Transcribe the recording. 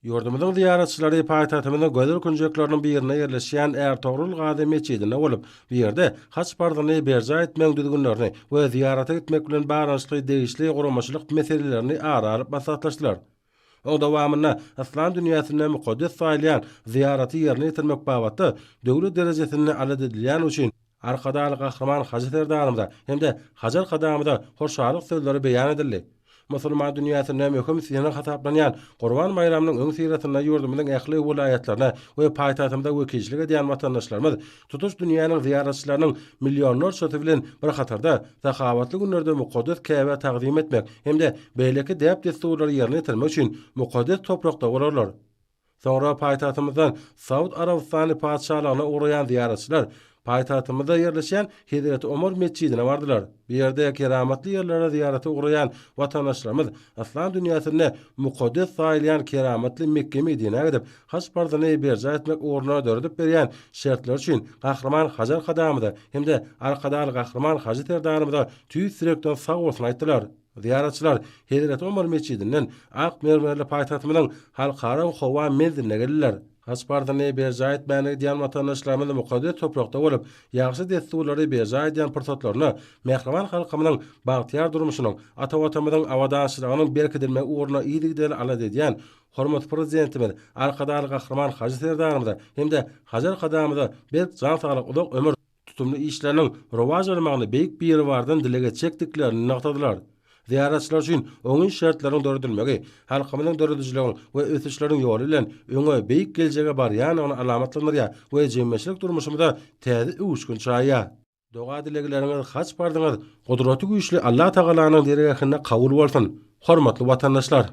Yurdumyzyň ziyaretçileri paýtatymyzyň gözel künjekleriniň birine ýerleşýän Ertogrul Gazi meçidine bolup, bu ýerde haç bardyny berja etmek düzgünlerini we ziýarata gitmek bilen barançly degişli guramaçylyk meselelerini ara-aryp maslahatlaşdylar. O dowamyna Islam dünýäsinde mukaddes saýlayan ziýaraty ýerine ýetirmek babatda döwlet derejesinde alad edilýän üçin arkadaly gahraman Hacı Serdarymyza hemde Hajar Kadamyza hoşarlyk sözleri beýan edildi. Musulman dünýäsinde möhüm synyň hasaplanýan Gurban bayramynyň öň siratynda ýurdumyzyň ähli vilayatlaryna we paýtatymyza wekilçilik edýän watandaşlarymyz tutuş dünýäniň ziyaretçileriniň millionlarça bilen bir hatarda sahawatly günlerde mukaddes Käbe taqdim etmek hemde beýleki däp desturlary ýerine ýetirmek üçin mukaddes toprakda bolarlar. Sonra paýtatymyzdan Saud Arabistany padşahlygyna uğrayan ziyaretçiler paýtatymyzda ýerleşýän Hizret Ömer meçidine bardylar. Bu ýerde keramatly ýerlere ziýarata uğrayan watandaşlarymyz Islam dünýäsinde mukaddes saýlayan keramatly Mekke Medine gidip haç bardyny berja etmek uğruna döredip berýän şertler üçin gahraman Hajar Kadamyza hemde arkadaly gahraman Hacı Serdarymyza tüýs sürekden sag bolsun aýtdylar. Ziyaretçiler Hizret Ömer meçidinden Ak mermerli paýtatymynyň halkara howa menziline geldiler. Haç bardyny berja etmäni diýen watandaşlarymyz mukaddes toprakda bolup, ýaxşy desturlary berja edýän pursatlaryny mehriban halkymyzyň bagtyar durmuşynyň, ata-watamyzyň awadançylygynyň berkidilme uğruna ýygydylar alad edýän hormat prezidentimiz arkadaly gahraman Hacı Serdarymyza hemde Hajar Kadamyza berk jan saglyk ulak ömür tutumly işleriniň rowaj bermegine beýik bir ýeri bardan dile geçekdiklerini naqtadylar. Ziyaretçiler üçin oňun şertlaryny döredilmegi, halkymyzyň döredijiligi we ösüşleriň ýoly bilen öňe beýik geljege barýan ony alamatlandyrýar we jemmeçilik durmuşymyzda täze uwuşkun çaýýar. Doga dilegleriniz haç bardyňyz, gudraty güýçli Allah Tagalanyň dergähine kabul bolsun. Hormatly watandaşlar.